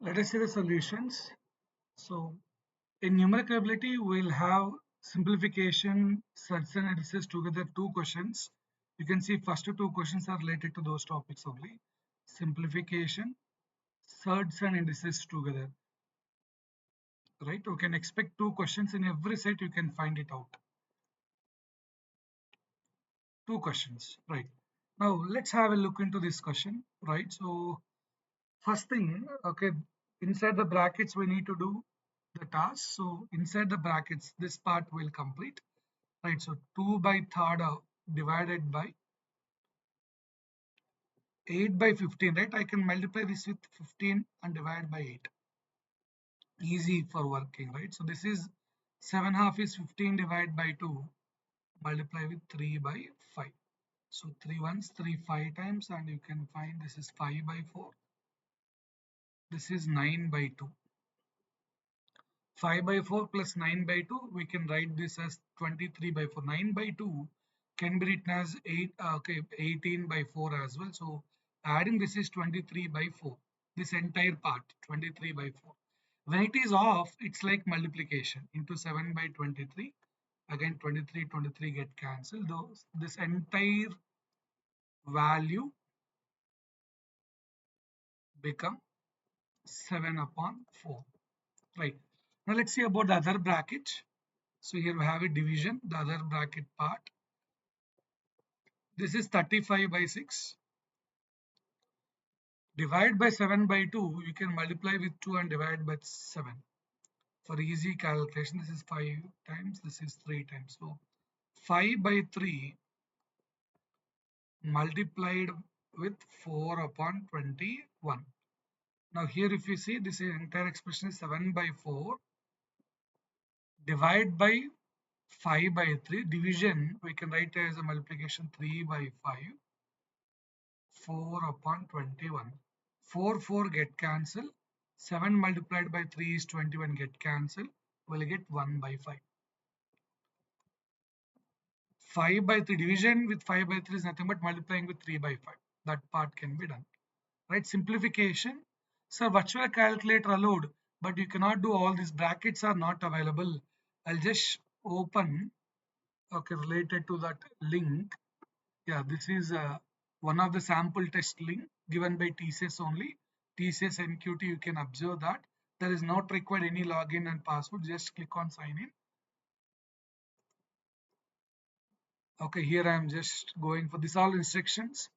Let us see the solutions. So in numerical ability, we'll have simplification, surds and indices together two questions. You can see first two questions are related to those topics only. Simplification, surds and indices together. Right? You can expect two questions in every set, you can find it out. Two questions, right? Now let's have a look into this question, right? So first thing, okay, inside the brackets we need to do the task. So inside the brackets, this part will complete, right? So 2 by third divided by 8 by 15, right? I can multiply this with 15 and divide by 8. Easy for working, right? So this is 7 half is 15 divided by 2, multiply with 3 by 5. So 3 ones, 3 5 times, and you can find this is 5 by 4. This is 9 by 2. 5 by 4 plus 9 by 2, we can write this as 23 by 4. 9 by 2 can be written as 18 by 4 as well. So adding this is 23 by 4. This entire part, 23 by 4. When it is off, it's like multiplication into 7 by 23. Again, 23, 23 get cancelled. This entire value become 7 upon 4. Right. Now let's see about the other bracket. So here we have a division, the other bracket part. This is 35 by 6. Divide by 7 by 2. You can multiply with 2 and divide by 7. For easy calculation, this is 5 times, this is 3 times. So 5 by 3 multiplied with 4 upon 21. Now here if you see, this entire expression is 7 by 4. Divide by 5 by 3. Division, we can write as a multiplication 3 by 5. 4 upon 21. 4 get cancelled. 7 multiplied by 3 is 21 get cancelled. We'll get 1 by 5. 5 by 3 division with 5 by 3 is nothing but multiplying with 3 by 5. That part can be done. Right? Simplification. So virtual calculator allowed, but you cannot do all these brackets are not available. I'll just open, okay, related to that link. Yeah, this is one of the sample test link given by TCS only. TCS NQT, you can observe that there is not required any login and password. Just click on sign in. Okay, here I am just going for this all instructions.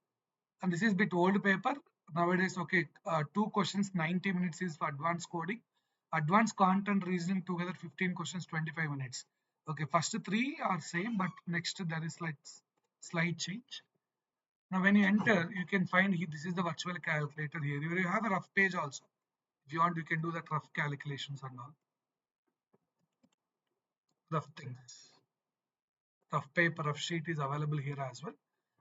And this is bit old paper. Nowadays, okay, two questions, 90 minutes is for advanced coding. Advanced content reasoning together 15 questions, 25 minutes. Okay, first three are same, but next there is like slight change. Now when you enter, you can find this is the virtual calculator here. You have a rough page also. If you want, you can do that rough calculations and all. Rough things. Rough paper, rough sheet is available here as well.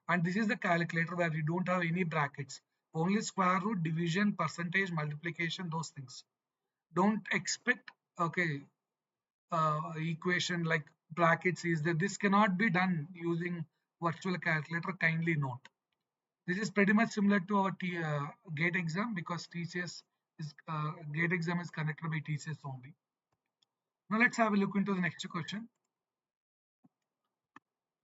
And this is the calculator where you don't have any brackets. Only square root, division, percentage, multiplication, those things. Don't expect, okay, equation like brackets is that this cannot be done using virtual calculator. Kindly note. This is pretty much similar to our GATE exam because TCS is GATE exam is connected by TCS only. Now let's have a look into the next question.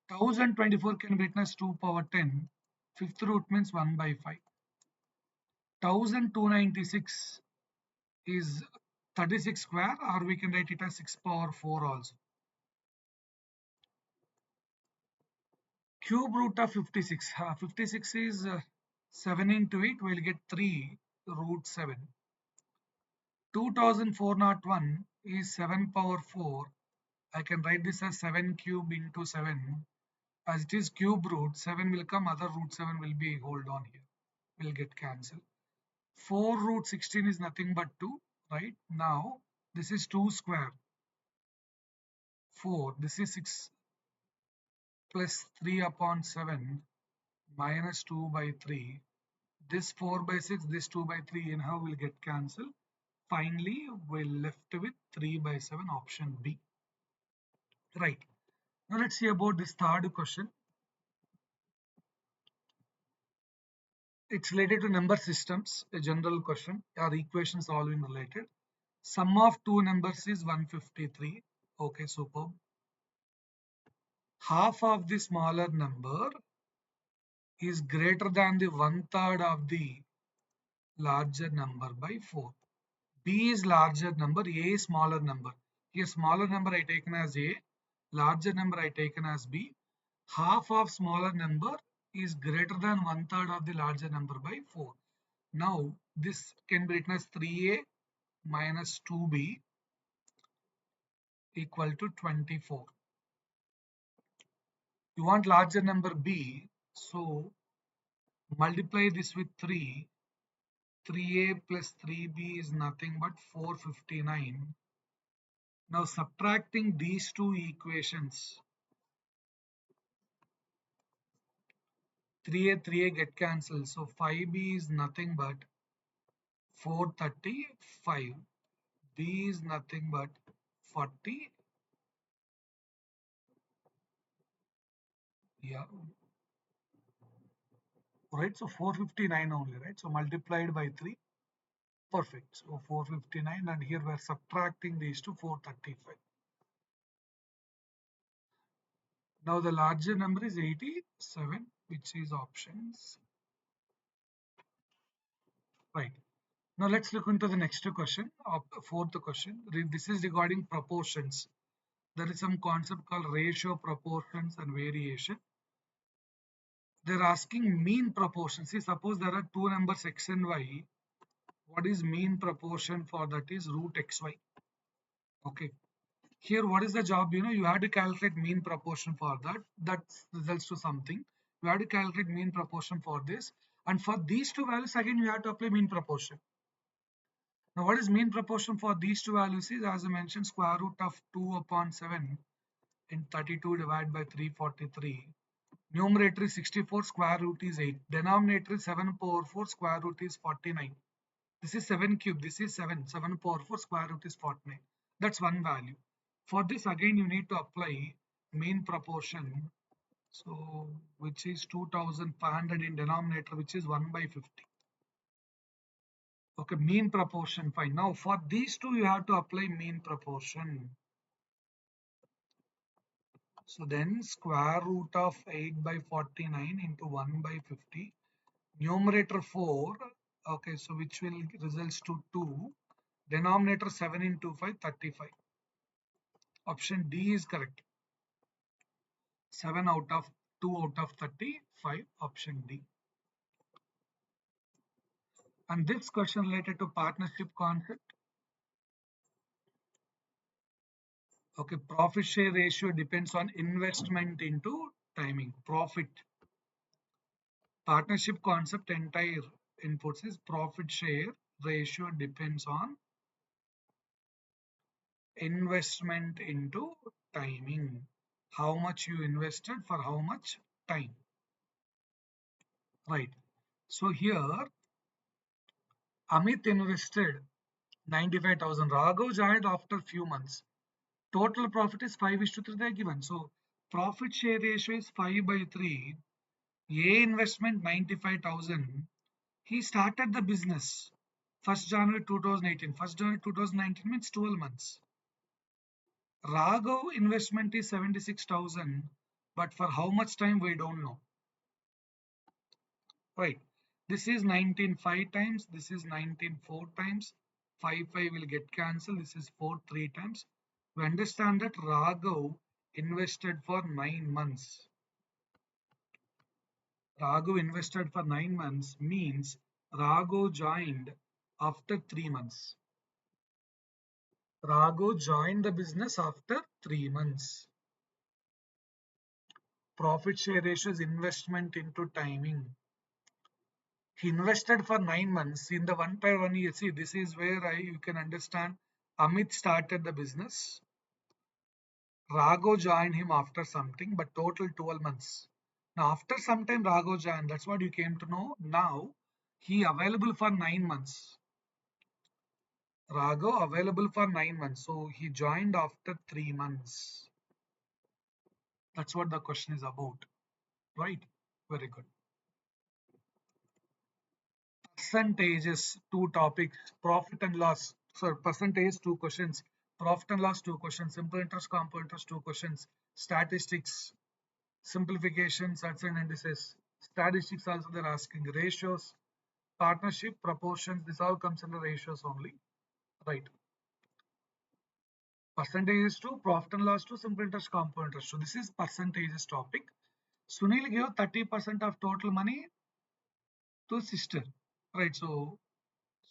1024 can be written as 2 power 10. Fifth root means 1 by 5. 1296 is 36 square, or we can write it as 6 power 4 also. Cube root of 56. 56 is 7 into it. We'll get 3 root 7. 2401 is 7 power 4. I can write this as 7 cube into 7. As it is cube root, 7 will come, other root 7 will be hold on here. Will get cancelled. 4 root 16 is nothing but 2, right? Now, this is 2 square. 4. This is 6 plus 3 upon 7 minus 2 by 3. This 4 by 6, this 2 by 3 anyhow will get cancelled. Finally, we're left with 3 by 7 option B. Right. Now let's see about this third question. It's related to number systems, a general question or equation solving related. Sum of two numbers is 153. Okay, superb. Half of the smaller number is greater than the one third of the larger number by 4. B is larger number, A is smaller number. Here smaller number I taken as A, larger number I taken as B. Half of smaller number is greater than one third of the larger number by 4. Now this can be written as 3A minus 2B equal to 24. You want larger number B, so multiply this with 3. 3A plus 3B is nothing but 459. Now subtracting these two equations, 3A get cancelled. So 5B is nothing but 435. B is nothing but 40. Yeah, right. So 459 only, right? So multiplied by 3. Perfect. So 459, and here we're subtracting these to 435. Now the larger number is 87, which is options. Right. Now let's look into the next question, fourth question. This is regarding proportions. There is some concept called ratio, proportions, and variation. They're asking mean proportion. See, suppose there are two numbers x and y. What is mean proportion for that is root xy. Okay. Here, what is the job? You have to calculate mean proportion for that. That results to something. You have to calculate mean proportion for this. And for these two values, again, you have to apply mean proportion. Now, what is mean proportion for these two values is, as I mentioned, square root of 2 upon 7 in 32 divided by 343. Numerator is 64, square root is 8. Denominator is 7 power 4, square root is 49. This is 7 cube, this is 7. 7 power 4, square root is 49. That's one value. For this, again, you need to apply mean proportion. So, which is 2500 in denominator, which is 1 by 50. Okay, mean proportion, fine. Now, for these two, you have to apply mean proportion. So then square root of 8 by 49 into 1 by 50. Numerator 4, okay, so which will results to 2. Denominator 7 into 5, 35. Option D is correct. 7 out of 2 out of 35, option D. And this question related to partnership concept. Okay, profit share ratio depends on investment into timing. Profit. Partnership concept entire inputs is profit share ratio depends on investment into timing. How much you invested for how much time. Right. So here Amit invested 95,000. Raghav joined after few months. Total profit is 5:3 they are given. So profit share ratio is 5 by 3. A investment 95,000. He started the business 1st January 2018. 1st January 2019 means 12 months. Raghav investment is 76,000, but for how much time we don't know. Right. This is 19 5 times. This is 19 4 times. 5 5 will get cancelled. This is 4 3 times. We understand that Raghav invested for 9 months. Raghav invested for 9 months means Raghav joined after 3 months. Raghav joined the business after 3 months. Profit share ratio is investment into timing. He invested for 9 months. In the 1 year, see, this is where you can understand Amit started the business. Raghav joined him after something, but total 12 months. Now, after some time, Raghav joined. That's what you came to know. Now, he available for 9 months. Raghav available for 9 months. So, he joined after 3 months. That's what the question is about. Right? Very good. percentages, two topics, profit and loss. So percentage, two questions, profit and loss, two questions, simple interest, compound interest, two questions, statistics, simplification, sets and indices. Statistics also they're asking ratios, partnership, proportions. This all comes under ratios only, right? Percentages to profit and loss to simple interest, compound interest. So this is percentages topic. Sunil gave 30% of total money to sister, right? So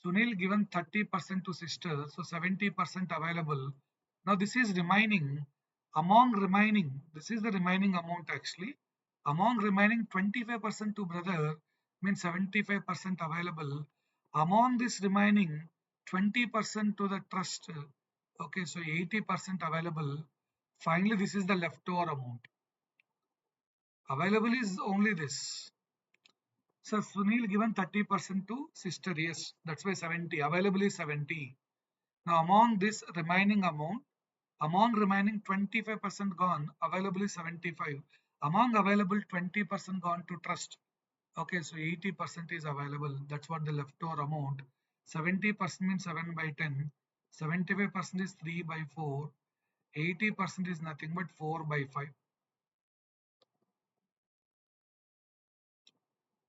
Sunil given 30% to sister, so 70% available. Now this is remaining. Among remaining, this is the remaining amount actually. Among remaining 25% to brother means 75% available. Among this remaining 20% to the trust. Okay, so 80% available. Finally, this is the leftover amount. Available is only this. So Sunil given 30% to sister. Yes, that's why 70. Available is 70. Now among this remaining amount, among remaining 25% gone, available is 75. Among available 20% gone to trust. Okay, so 80% is available. That's what the leftover amount. 70% means 7 by 10. 75% is 3 by 4. 80% is nothing but 4 by 5.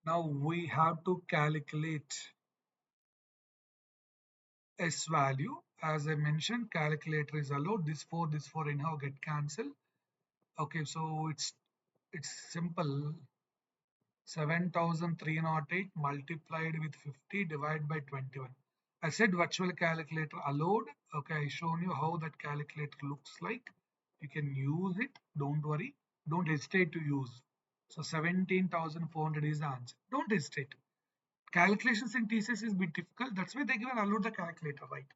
Now we have to calculate S value. As I mentioned, calculator is allowed. This 4 anyhow get cancelled. Okay, so it's simple. 7,308 multiplied with 50 divided by 21. I said virtual calculator allowed. Okay, I shown you how that calculator looks like. You can use it. Don't worry. Don't hesitate to use. So 17,400 is the answer. Don't hesitate. Calculations in TCS is a bit difficult. That's why they given allowed the calculator, right?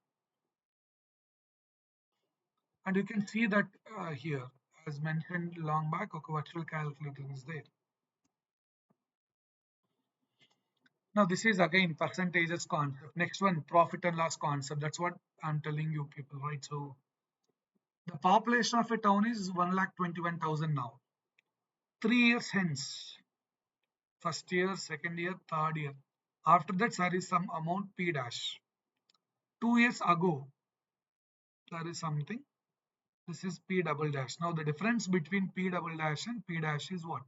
And you can see that here, as mentioned long back, okay, virtual calculator is there. Now this is again percentages concept. Next one, profit and loss concept. That's what I'm telling you people, right? So the population of a town is 1,21,000 now. 3 years hence, first year, second year, third year. After that, there is some amount P dash. 2 years ago, there is something. This is P double dash. Now the difference between P double dash and P dash is what?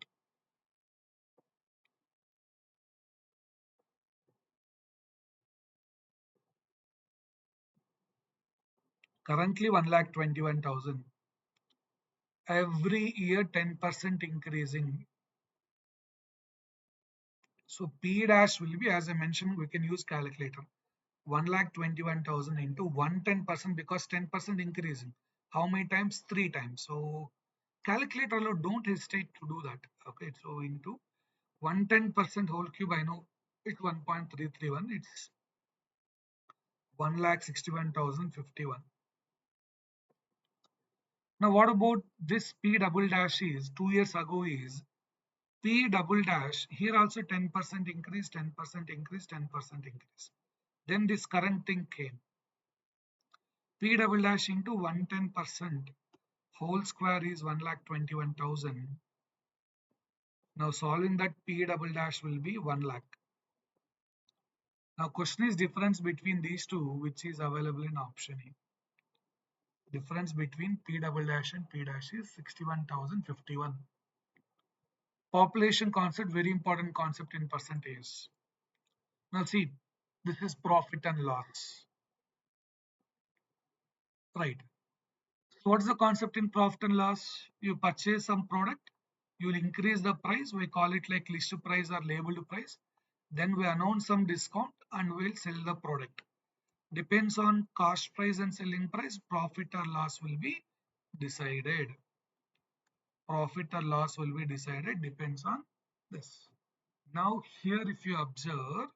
Currently 1,21,000. Every year 10% increasing. So P dash will be, as I mentioned, we can use calculator. 1,21,000 into 110% because 10% increasing. How many times? 3 times. So calculator alone, don't hesitate to do that. Okay, so into 110% whole cube, I know it's 1.331. It's 1,61,051. Now what about this P double dash is 2 years ago is P double dash here also 10% increase, 10% increase, 10% increase. Then this current thing came. P double dash into 110% whole square is 1,21,000. Now solving that P double dash will be 1 lakh. Now question is difference between these two which is available in option A. Difference between P double dash and P dash is 61,051. Population concept, very important concept in percentage. Now see, this is profit and loss. Right. So what's the concept in profit and loss? You purchase some product, you will increase the price. We call it like list price or labeled price. Then we announce some discount and we'll sell the product. Depends on cost price and selling price, profit or loss will be decided. Profit or loss will be decided, depends on this. Now here if you observe,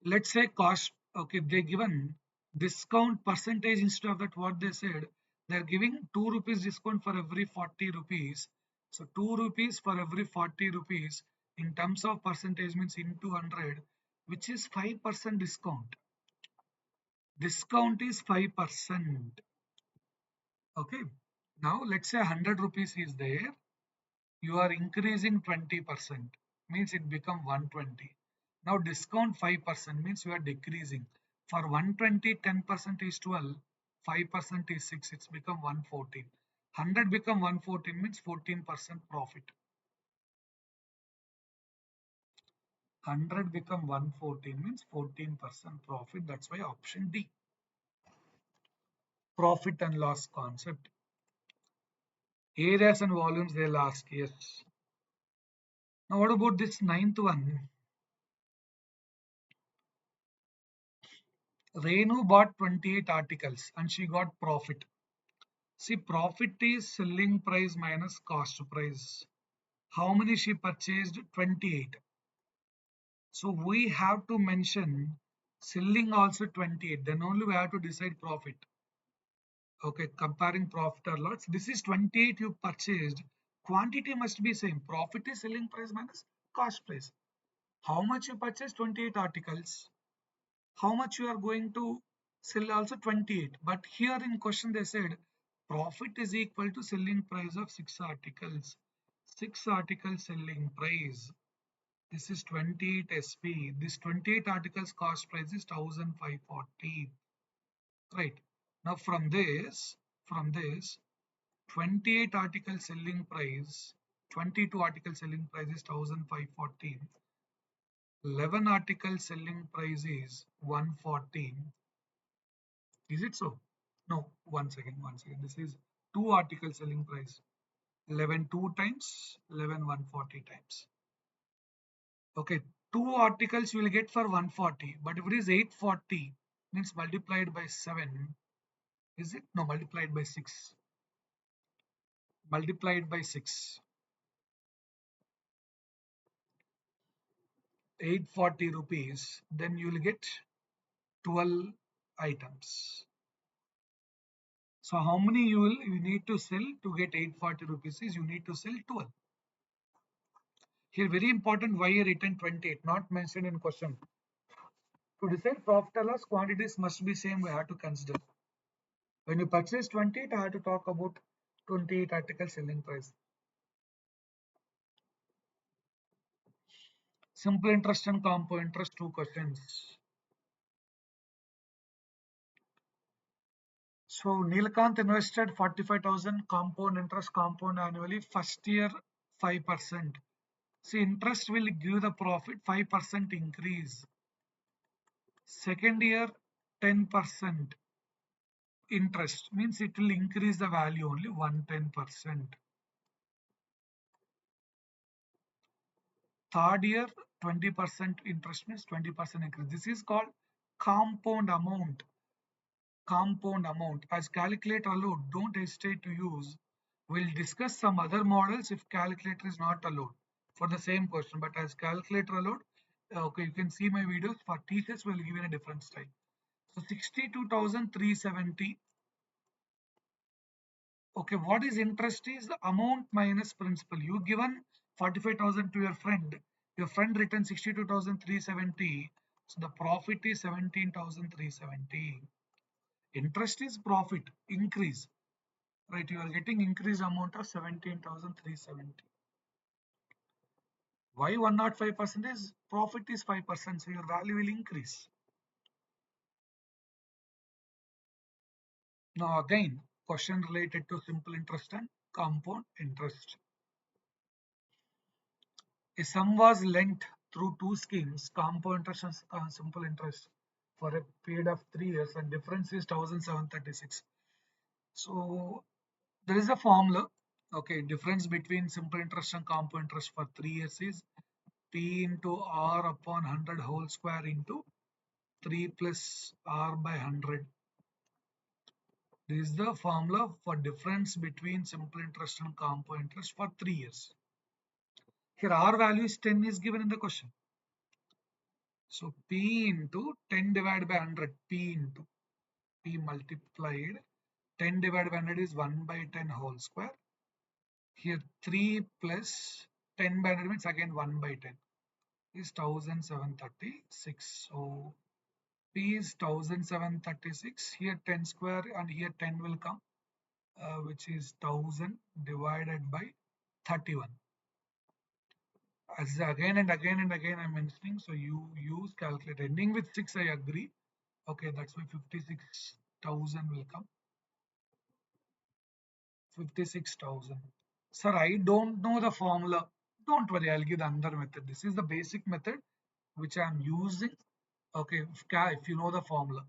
let's say cost, okay, they given discount percentage instead of that what they said, they're giving 2 rupees discount for every 40 rupees. So 2 rupees for every 40 rupees in terms of percentage means into 100, which is 5% discount. Discount is 5%. Okay. Now let's say 100 rupees is there. You are increasing 20%. means it become 120. Now discount 5% means you are decreasing. For 120, 10% is 12, 5% is 6, it's become 114. 100 become 114 means 14% profit. 100 become 114 means 14% profit. That's why option D. Profit and loss concept. Areas and volumes they'll ask, yes. Now what about this ninth one? Renu bought 28 articles and she got profit. See, profit is selling price minus cost price. How many she purchased? 28. So we have to mention selling also 28. Then only we have to decide profit. Okay, comparing profit or loss. This is 28 you purchased. Quantity must be same. Profit is selling price minus cost price. How much you purchased? 28 articles. How much you are going to sell? Also 28. But here in question they said profit is equal to selling price of 6 articles. 6 articles selling price. This is 28 SP. This 28 articles cost price is 1540. Right. Now from this 28 article selling price, 22 article selling price is 1514. 11 article selling price is 114. Is it so? No, one second. This is 2 article selling price. 11 2 times, 11 140 times. Okay, 2 articles you will get for 140, but if it is 840, means multiplied by 7, is it? No, multiplied by 6. Multiplied by 6. 840 rupees, then you will get 12 items. So how many you need to sell to get 840 rupees is you need to sell 12. Here very important why I written 28, not mentioned in question. To decide profit or loss, quantities must be same we have to consider. When you purchase 28, I have to talk about 28 article selling price. Simple interest and compound interest, 2 questions. So Nilkant invested 45,000 compound interest compound annually. First year 5%. See, interest will give the profit 5% increase. Second year 10% interest means it will increase the value only 110%. Third year 20% interest means 20% increase. This is called compound amount. Compound amount as calculator allowed, don't hesitate to use. We'll discuss some other models if calculator is not allowed for the same question, but as calculator allowed, okay, you can see my videos. For TCS we'll give in a different style. So 62,370. Okay, what is interest is the amount minus principal. You given 45,000 to your friend. Your friend returned 62,370. So the profit is 17,370. Interest is profit increase. Right, you are getting increased amount of 17,370. Why 105% is profit is 5%, so your value will increase. Now again, question related to simple interest and compound interest. A sum was lent through 2 schemes, compound interest and simple interest, for a period of 3 years, and difference is 1,736. So there is a formula. Okay, difference between simple interest and compound interest for 3 years is P into R upon 100 whole square into 3 plus R by 100. This is the formula for difference between simple interest and compound interest for 3 years. Here R value is 10 is given in the question. So P into 10 divided by 100, P into P multiplied 10 divided by 100 is 1 by 10 whole square. Here 3 plus 10 by 100 means again 1 by 10 is 1,736. So P is 1,736. Here 10 square and here 10 will come, which is 1000 divided by 31. As again and again and again I'm mentioning, so you use calculator. Ending with 6, I agree. Okay, that's why 56,000 will come. 56,000. Sir, I don't know the formula. Don't worry, I'll give the another method. This is the basic method which I'm using. Okay, if you know the formula.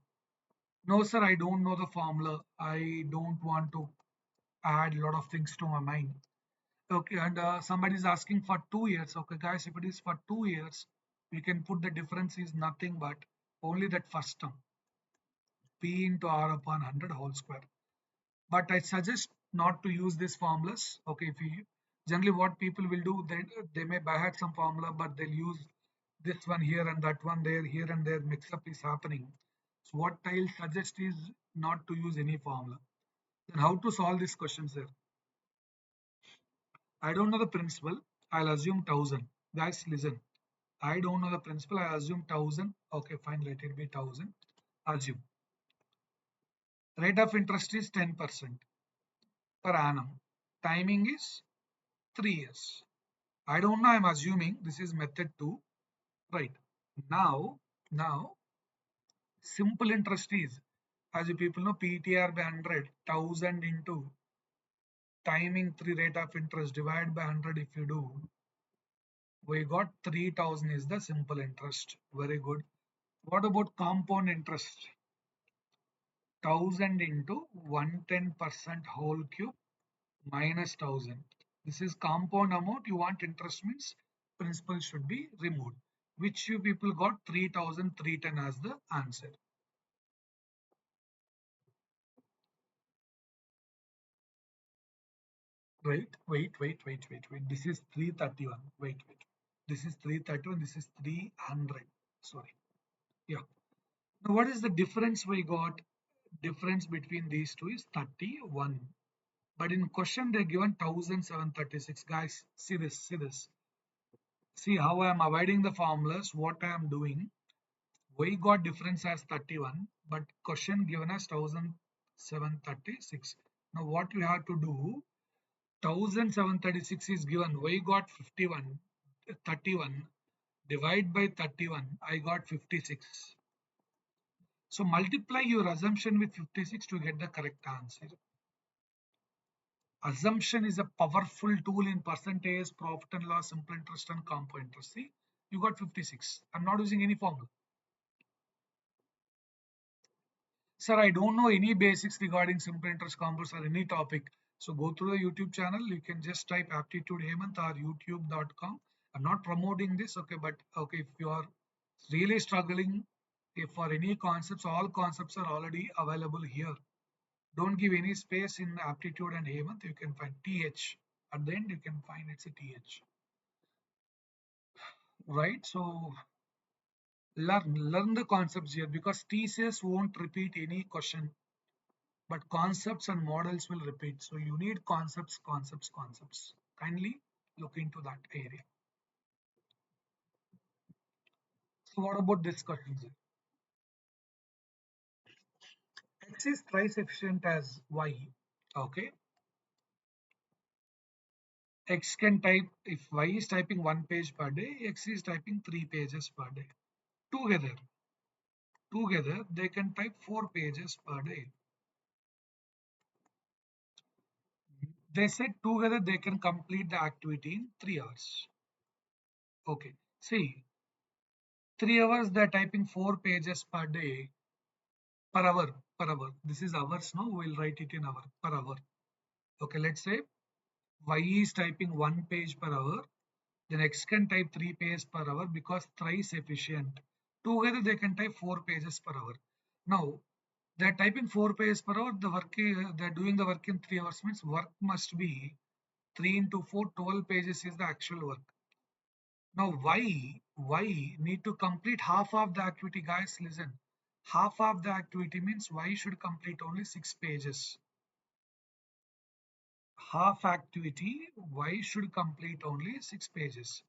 No, sir, I don't know the formula. I don't want to add a lot of things to my mind. Okay, and somebody is asking for 2 years. Okay, guys, if it is for 2 years, we can put the difference is nothing but only that first term, P into R upon 100 whole square. But I suggest not to use these formulas. Okay, if you generally what people will do, they may buy had some formula, but they'll use this one here and that one there, here and there, mix up is happening. So what I'll suggest is not to use any formula. Then how to solve these questions there? I don't know the principle. I'll assume 1000. Guys, listen. I don't know the principle. I assume 1000. Okay, fine. Let it be 1000. Assume. Rate of interest is 10% per annum. Timing is 3 years. I don't know. I'm assuming this is method 2. Right. Now, simple interest is, as you people know, PTR by 100, 1000 into timing 3 rate of interest divided by 100 if you do, we got 3000 is the simple interest. Very good. What about compound interest? 1000 into 110% whole cube minus 1000. This is compound amount. You want interest means principal should be removed. Which you people got 3310 as the answer. Wait. This is 331. Wait. This is 331. This is 300. Sorry. Yeah. Now what is the difference we got? Difference between these two is 31. But in question they're given 1736. Guys, see this, see this. See how I am avoiding the formulas, what I am doing. We got difference as 31, but question given as 1736. Now what we have to do, 1736 is given, we got 51, 31, divide by 31, I got 56. So multiply your assumption with 56 to get the correct answer. Assumption is a powerful tool in percentage, profit and loss, simple interest and compound interest. See, you got 56. I'm not using any formula. Sir, I don't know any basics regarding simple interest compounds or any topic. So go through the YouTube channel. You can just type aptitude Hemant or youtube.com. I'm not promoting this, okay, but okay, if you are really struggling, if for any concepts, all concepts are already available here. Don't give any space in aptitude and Hemant. You can find TH. At the end, you can find it's a TH. Right? So learn the concepts here because TCS won't repeat any question, but concepts and models will repeat. So you need concepts. Kindly look into that area. So what about discussions? X is thrice efficient as Y. Okay. X can type, if Y is typing 1 page per day, X is typing 3 pages per day. Together they can type 4 pages per day. They said together they can complete the activity in 3 hours. Okay. See, 3 hours they're typing 4 pages per day per hour. This is hours now. We'll write it in hour per hour. Okay, let's say Y is typing 1 page per hour. Then X can type 3 pages per hour because thrice efficient. Together they can type 4 pages per hour. Now they're typing 4 pages per hour. They're doing the work in 3 hours means work must be 3 into 4, 12 pages is the actual work. Now why need to complete half of the activity, guys? Listen, half of the activity means Y should complete only 6 pages. Half activity, Y should complete only 6 pages.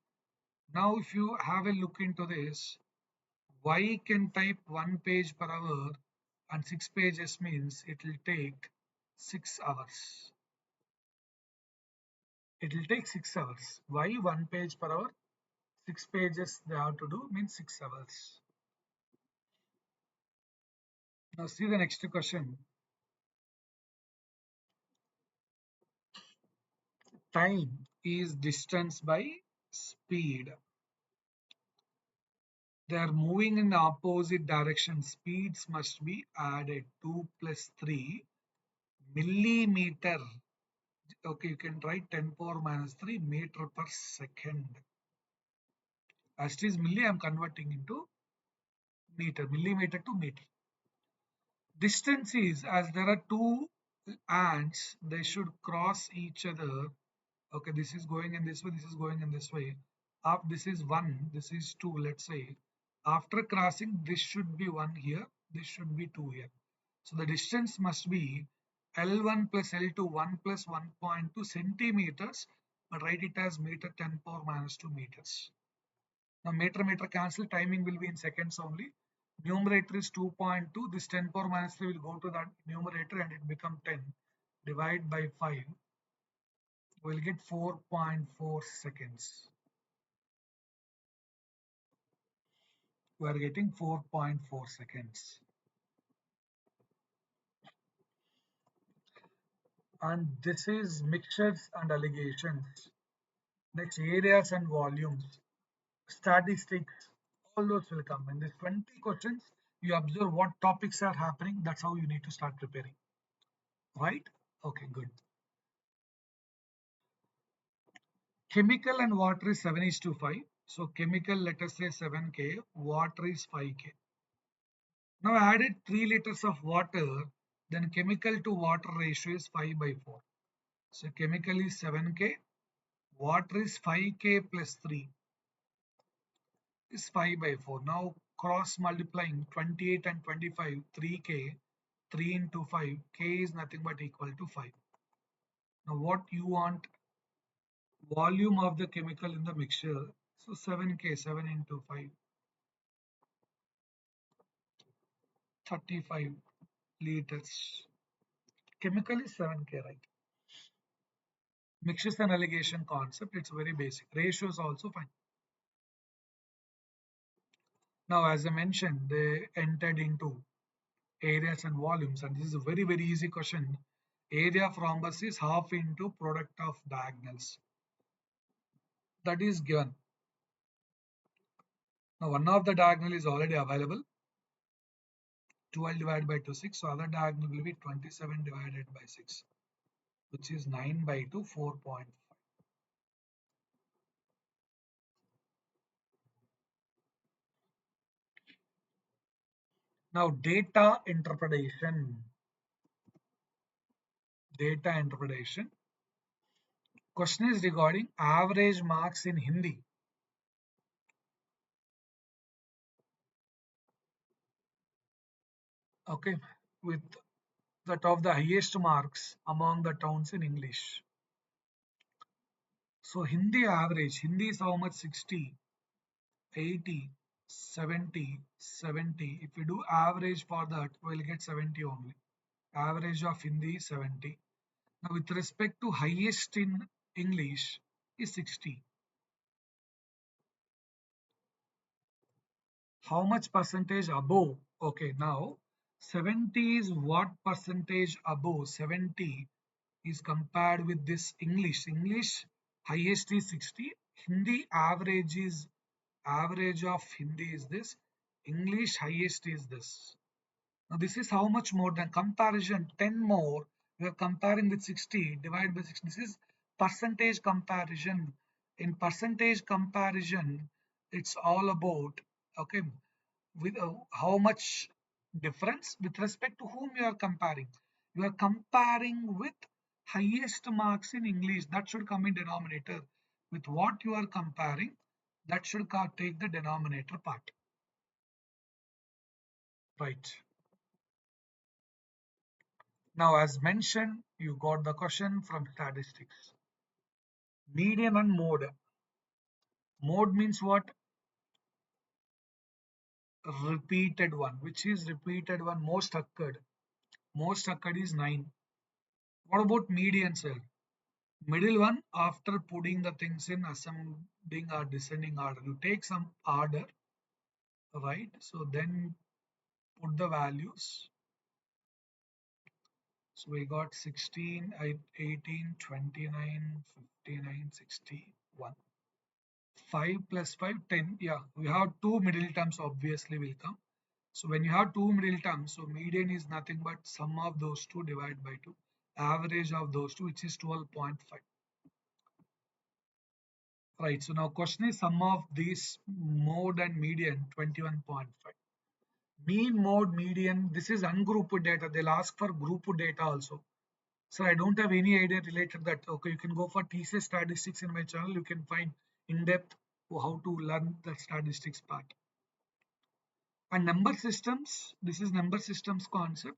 Now if you have a look into this, Y can type 1 page per hour and 6 pages means it will take 6 hours. It will take 6 hours. Why 1 page per hour? 6 pages they have to do, means 6 hours. Now see the next question. Time is distance by speed. They are moving in opposite direction. Speeds must be added. 2 plus 3 millimeter. Okay, you can write 10 power minus 3 meter per second. As it is milli, I am converting into meter, millimeter to meter. Distance is, as there are two ants, they should cross each other. Okay, this is going in this way, this is going in this way. Up, this is 1, this is 2, let's say. After crossing, this should be 1 here, this should be 2 here. So the distance must be L1 plus L2, 1 plus 1.2 centimeters, but write it as meter 10 power minus 2 meters. Now meter cancel, timing will be in seconds only. Numerator is 2.2. This 10 power minus 3 will go to that numerator and it become 10. Divide by 5. We'll get 4.4 seconds. We are getting 4.4 seconds. And this is mixtures and allegations. Next, areas and volumes, statistics, all those will come. In these 20 questions, you observe what topics are happening. That's how you need to start preparing. Right? Okay, good. Chemical and water is 7:5. So chemical, let us say 7K, water is 5K. Now added 3 liters of water, then chemical to water ratio is 5 by 4. So chemical is 7K, water is 5K plus 3 is 5 by 4. Now cross multiplying 28 and 25, 3K, 3 into 5, K is nothing but equal to 5. Now what you want, volume of the chemical in the mixture. So 7K, 7 into 5, 35 liters. Chemical is 7K, right? Mixtures and allegation concept, it's very basic. Ratios also fine. Now, as I mentioned, they entered into areas and volumes, and this is a very easy question. Area of rhombus is half into product of diagonals. That is given. Now, one of the diagonal is already available. 12 divided by 2, 6. So, other diagonal will be 27 divided by 6, which is 9 by 2, 4.5. Now, data interpretation. Data interpretation. Question is regarding average marks in Hindi. Okay, with that of the highest marks among the towns in English. So Hindi average, Hindi is how much? 60, 80, 70, 70. If we do average for that, we'll get 70 only. Average of Hindi is 70. Now with respect to highest in English is 60. How much percentage above? Okay, now 70 is what percentage above? 70 is compared with this English. English highest is 60. Hindi average of Hindi is this. English highest is this. Now this is how much more than comparison 10 more. We are comparing with 60 divided by 60. This is percentage comparison. In percentage comparison, it's all about, okay, with how much difference with respect to whom you are comparing. You are comparing with highest marks in English. That should come in denominator. With what you are comparing, that should take the denominator part. Right. Now, as mentioned, you got the question from statistics. Median and mode. Mode means what? Repeated one. Which is repeated one? Most occurred. Most occurred is 9. What about median, sir? Middle one, after putting the things in ascending or descending order, you take some order, right? So then put the values. So we got 16, 18, 29, 59, 61. 5 plus 5, 10. Yeah, we have two middle terms obviously will come. So when you have two middle terms, so median is nothing but sum of those two divided by 2. Average of those two, which is 12.5. Right, so now question is sum of these mode and median 21.5. Mean, mode, median, this is ungrouped data. They'll ask for grouped data also. So I don't have any idea related that. Okay, you can go for TCS statistics in my channel. You can find in depth how to learn the statistics part. And number systems, this is number systems concept.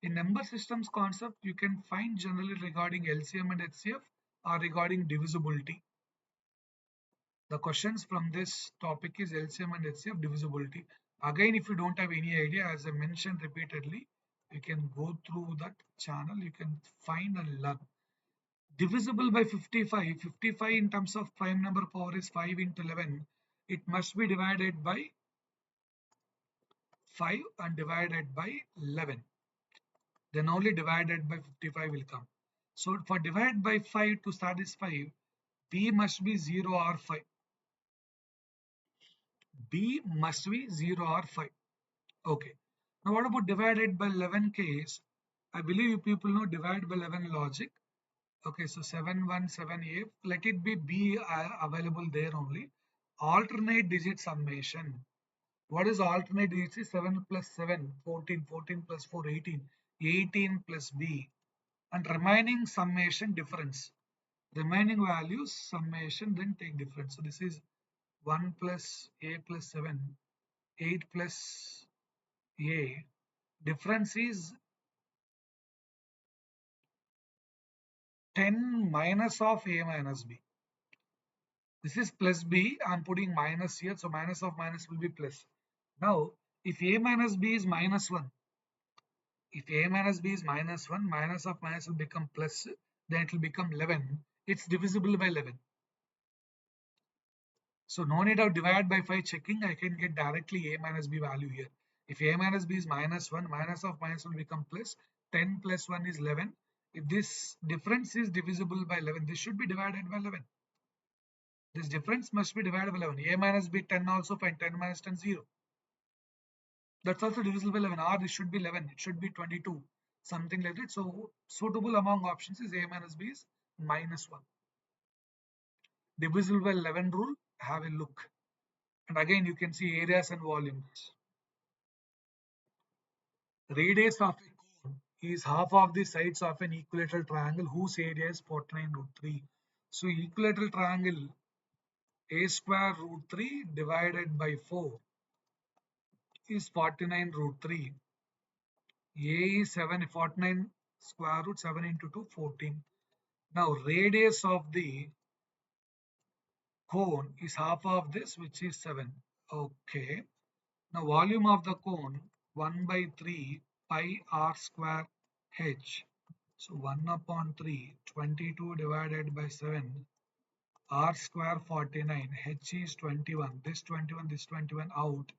In number systems concept, you can find generally regarding LCM and HCF or regarding divisibility. The questions from this topic is LCM and HCF divisibility. Again, if you don't have any idea, as I mentioned repeatedly, you can go through that channel, you can find and learn. Divisible by 55, 55 in terms of prime number power is 5 into 11. It must be divided by 5 and divided by 11. Then only divided by 55 will come. So for divide by 5 to satisfy, B must be 0 or 5. B must be 0 or 5. Okay. Now what about divided by 11 case? I believe you people know divide by 11 logic. Okay, so 717A, let it be B available there only. Alternate digit summation. What is alternate digit? 7 plus 7, 14, 14 plus 4, 18, 18 plus B. And remaining summation difference. Remaining values summation, then take difference. So this is 1 plus A plus 7, 8 plus A. Difference is 10 minus of A minus B. This is plus B. I'm putting minus here. So minus of minus will be plus. Now, if A minus B is minus 1, if A minus B is minus 1, minus of minus will become plus, then it will become 11. It's divisible by 11. So no need of divide by 5 checking. I can get directly A minus B value here. If A minus B is minus 1, minus of minus will become plus. 10 plus 1 is 11. If this difference is divisible by 11, this should be divided by 11. This difference must be divided by 11. A minus B 10 also fine. 10 minus 10 0. That's also divisible by 11. Or this should be 11. It should be 22. Something like that. So suitable among options is A minus B is minus 1. Divisible by 11 rule. Have a look. And again you can see areas and volumes. Radius of a cone is half of the sides of an equilateral triangle whose area is 49 root 3. So equilateral triangle a square root 3 divided by 4 is 49 root 3. A is 49 square root 7 into 2 14. Now radius of the cone is half of this, which is 7. Okay. Now volume of the cone 1 by 3 pi r square h. So 1 upon 3, 22 divided by 7, r square 49, h is 21, this 21 out,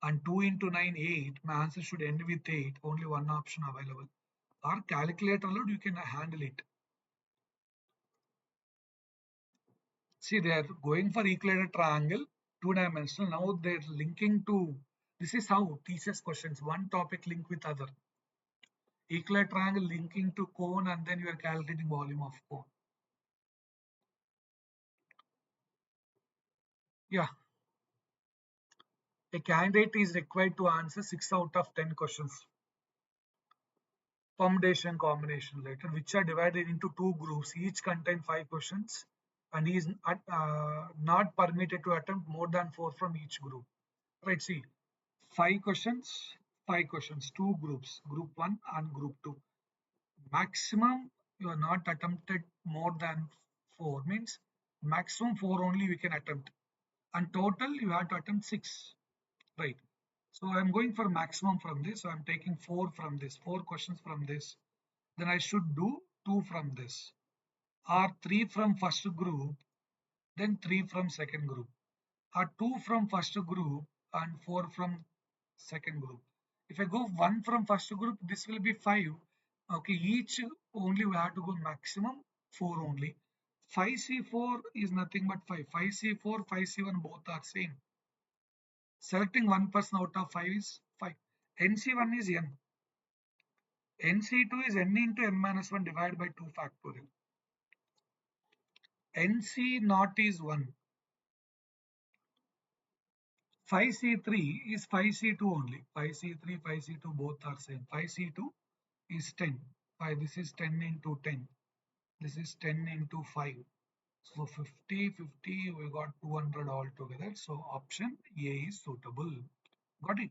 and 2 into 9, 8. My answer should end with 8, only one option available. Or calculator load, you can handle it. See, they are going for equilateral triangle, two-dimensional. Now they're linking to, this is how TCS questions, one topic link with other. Equilateral triangle linking to cone, and then you are calculating volume of cone. Yeah, a candidate is required to answer 6 out of 10 questions. Permutation combination later, which are divided into two groups, each contain 5 questions, and is not permitted to attempt more than 4 from each group. Right, see, 5 questions, 5 questions, 2 groups, group 1 and group 2. Maximum you are not attempted more than 4, means maximum 4 only we can attempt, and total you have to attempt 6. Right. So I'm going for maximum from this. So I'm taking 4 from this, 4 questions from this. Then I should do 2 from this. are 3 from first group, then 3 from second group, are 2 from first group and 4 from second group. If I go 1 from first group, this will be 5. Okay, each only we have to go maximum 4 only. 5C4 is nothing but 5. 5C4, 5C1 both are same. Selecting one person out of 5 is 5. NC1 is n. NC2 is n into n minus 1 divided by 2 factorial. NC naught is 1. 5C3 is 5C2 only. 5C3, 5C2 both are same. 5C2 is 10. 5, this is 10 into 10. This is 10 into 5. So 50, 50, we got 200 altogether. So option A is suitable. Got it?